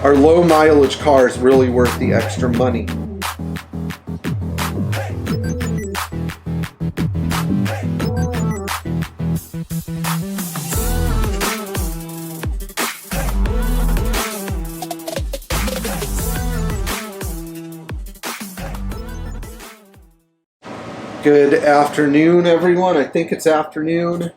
Are low mileage cars really worth the extra money? Good afternoon, everyone. I think it's afternoon.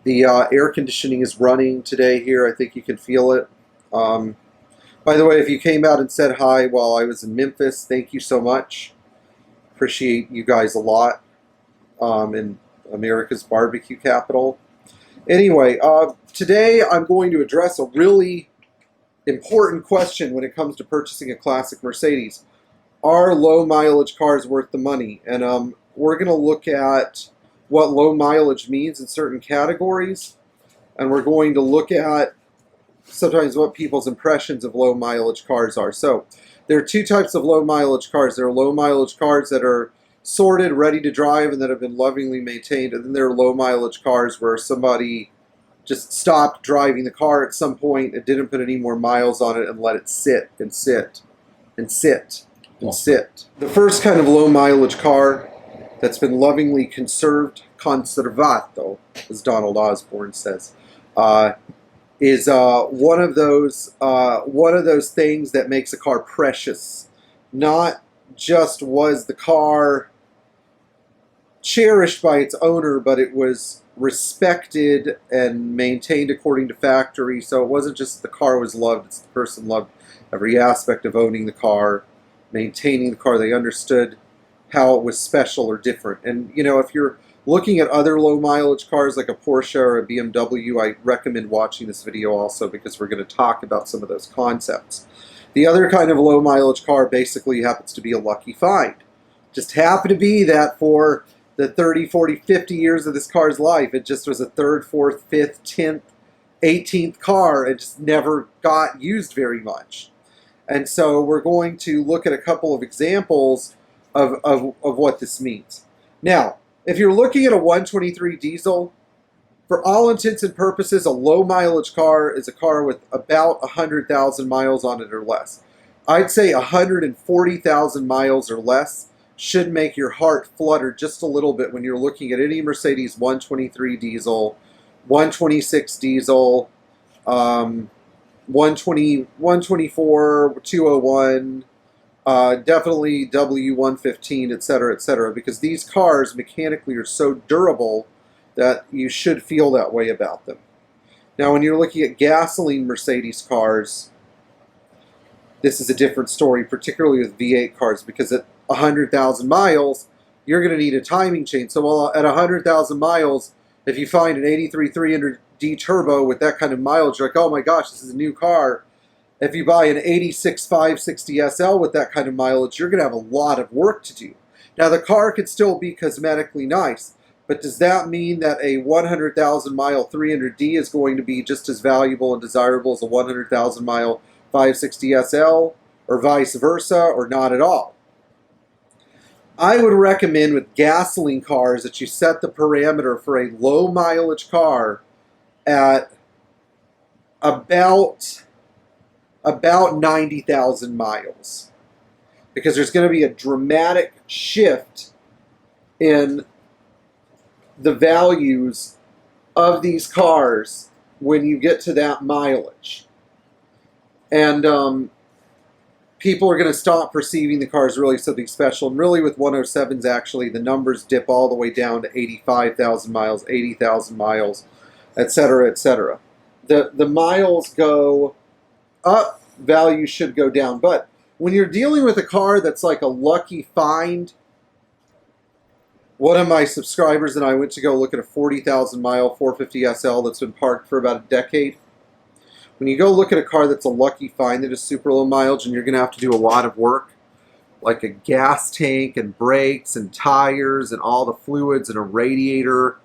The air conditioning is running today here. I think you can feel it. By the way, if you came out and said hi while I was in Memphis, thank you so much. Appreciate you guys a lot in America's barbecue capital. Anyway, today I'm going to address a really important question when it comes to purchasing a classic Mercedes. Are low mileage cars worth the money? And we're going to look at what low mileage means in certain categories, and we're going to look at sometimes what people's impressions of low mileage cars are. So there are two types of low mileage cars. There are low mileage cars that are sorted, ready to drive, and that have been lovingly maintained, and then there are low mileage cars where somebody just stopped driving the car at some point and didn't put any more miles on it and let it sit and sit and sit and sit. The first kind of low mileage car that's been lovingly conservato, as Donald Osborne says, is one of those things that makes a car precious. Not just was the car cherished by its owner, but it was respected and maintained according to factory. So it wasn't just the car was loved, it's the person loved every aspect of owning the car, maintaining the car. They understood how it was special or different. And you know, if you're looking at other low mileage cars like a Porsche or a BMW, I recommend watching this video also because we're going to talk about some of those concepts. The other kind of low mileage car basically happens to be a lucky find. Just happened to be that for the 30, 40, 50 years of this car's life, it just was a third, fourth, fifth, 10th, 18th car. It just never got used very much. And so we're going to look at a couple of examples of what this means. Now, if you're looking at a 123 diesel, for all intents and purposes, a low mileage car is a car with about 100,000 miles on it or less. I'd say 140,000 miles or less should make your heart flutter just a little bit when you're looking at any Mercedes 123 diesel, 126 diesel, 120, 124, 201, definitely W115, etc., because these cars mechanically are so durable that you should feel that way about them. Now, when you're looking at gasoline Mercedes cars, this is a different story, particularly with V8 cars, because at 100,000 miles, you're going to need a timing chain. So while at 100,000 miles, if you find an 83 300D turbo with that kind of mileage, you're like, oh my gosh, this is a new car. If you buy an 86 560 SL with that kind of mileage, you're going to have a lot of work to do. Now, the car could still be cosmetically nice, but does that mean that a 100,000 mile 300D is going to be just as valuable and desirable as a 100,000 mile 560 SL, or vice versa, or not at all? I would recommend with gasoline cars that you set the parameter for a low mileage car at about 90,000 miles, because there's going to be a dramatic shift in the values of these cars when you get to that mileage. And people are going to stop perceiving the car as really something special. And really with 107s, actually, the numbers dip all the way down to 85,000 miles, 80,000 miles, etc., etc. The miles go up, value should go down. But when you're dealing with a car that's like a lucky find, one of my subscribers and I went to go look at a 40,000 mile 450 SL that's been parked for about a decade. When you go look at a car that's a lucky find that is super low mileage and you're going to have to do a lot of work, like a gas tank and brakes and tires and all the fluids and a radiator,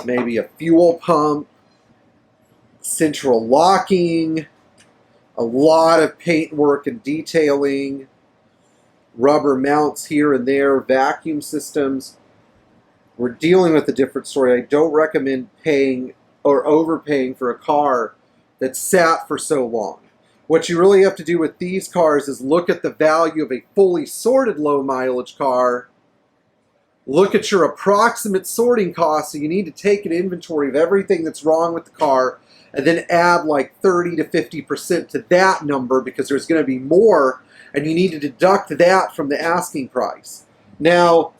maybe a fuel pump, central locking, a lot of paint work and detailing, rubber mounts here and there, vacuum systems. We're dealing with a different story. I don't recommend paying or overpaying for a car that sat for so long. What you really have to do with these cars is look at the value of a fully sorted low mileage car, look at your approximate sorting costs, so you need to take an inventory of everything that's wrong with the car, and then add like 30 to 50% to that number, because there's going to be more, and you need to deduct that from the asking price. Now,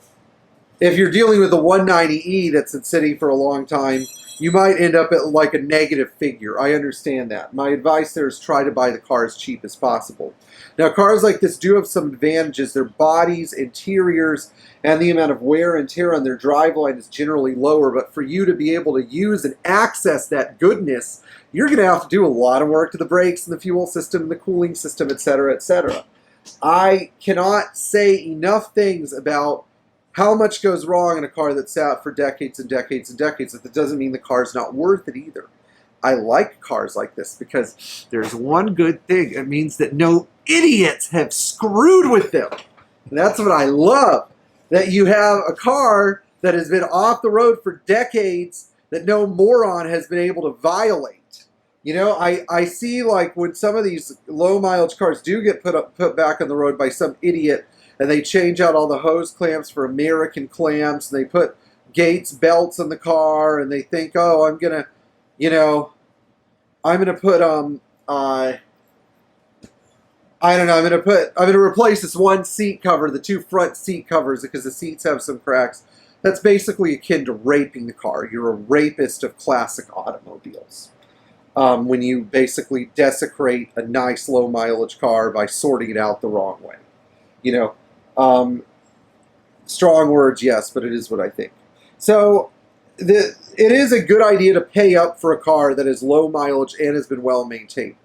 if you're dealing with a 190E that's been sitting for a long time, you might end up at like a negative figure. I understand that. My advice there is try to buy the car as cheap as possible. Now, cars like this do have some advantages. Their bodies, interiors, and the amount of wear and tear on their driveline is generally lower, but for you to be able to use and access that goodness, you're going to have to do a lot of work to the brakes and the fuel system and the cooling system, etc., etc. I cannot say enough things about how much goes wrong in a car that's sat for decades and decades and decades. That doesn't mean the car's not worth it either. I like cars like this because there's one good thing. It means that no idiots have screwed with them. And that's what I love. That you have a car that has been off the road for decades that no moron has been able to violate. You know, I see like when some of these low mileage cars do get put back on the road by some idiot, and they change out all the hose clamps for American clamps, and they put Gates belts in the car, and they think, oh, I'm gonna put I'm gonna replace this one seat cover, the two front seat covers, because the seats have some cracks. That's basically akin to raping the car. You're a rapist of classic automobiles. When you basically desecrate a nice low mileage car by sorting it out the wrong way. You know, strong words, yes, but it is what I think. So it is a good idea to pay up for a car that is low mileage and has been well maintained.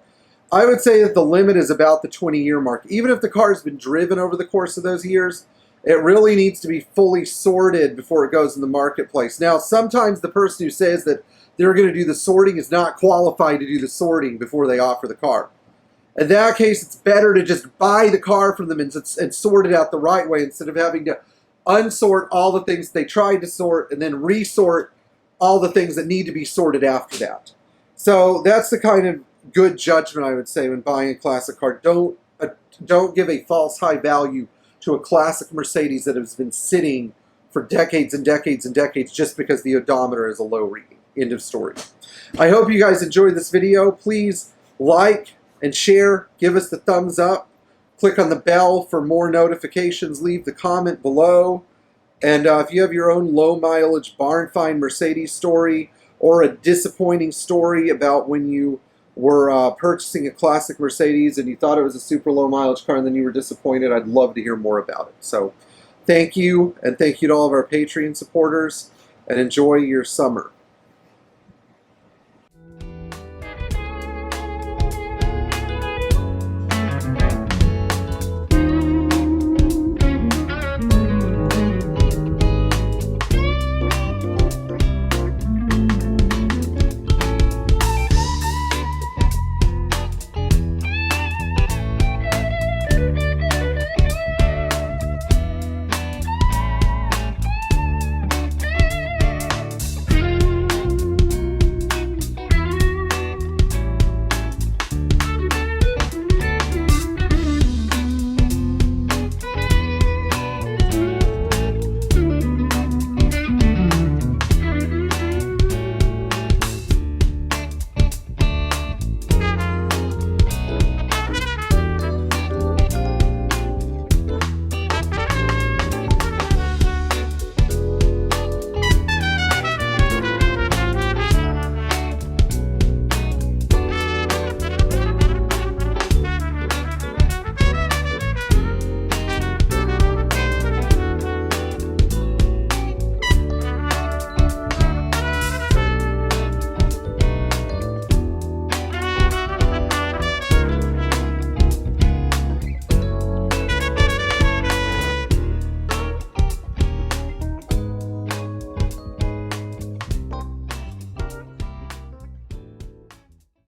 I would say that the limit is about the 20-year mark. Even if the car has been driven over the course of those years, it really needs to be fully sorted before it goes in the marketplace. Now, sometimes the person who says that they're going to do the sorting is not qualified to do the sorting before they offer the car. In that case, it's better to just buy the car from them and sort it out the right way, instead of having to unsort all the things they tried to sort and then resort all the things that need to be sorted after that. So that's the kind of good judgment I would say when buying a classic car. Don't give a false high value to a classic Mercedes that has been sitting for decades and decades and decades just because the odometer is a low reading. End of story. I hope you guys enjoyed this video. Please like and share. Give us the thumbs up. Click on the bell for more notifications. Leave the comment below. And if you have your own low mileage barn find Mercedes story, or a disappointing story about when you were purchasing a classic Mercedes and you thought it was a super low mileage car and then you were disappointed, I'd love to hear more about it. So thank you, and thank you to all of our Patreon supporters, and enjoy your summer.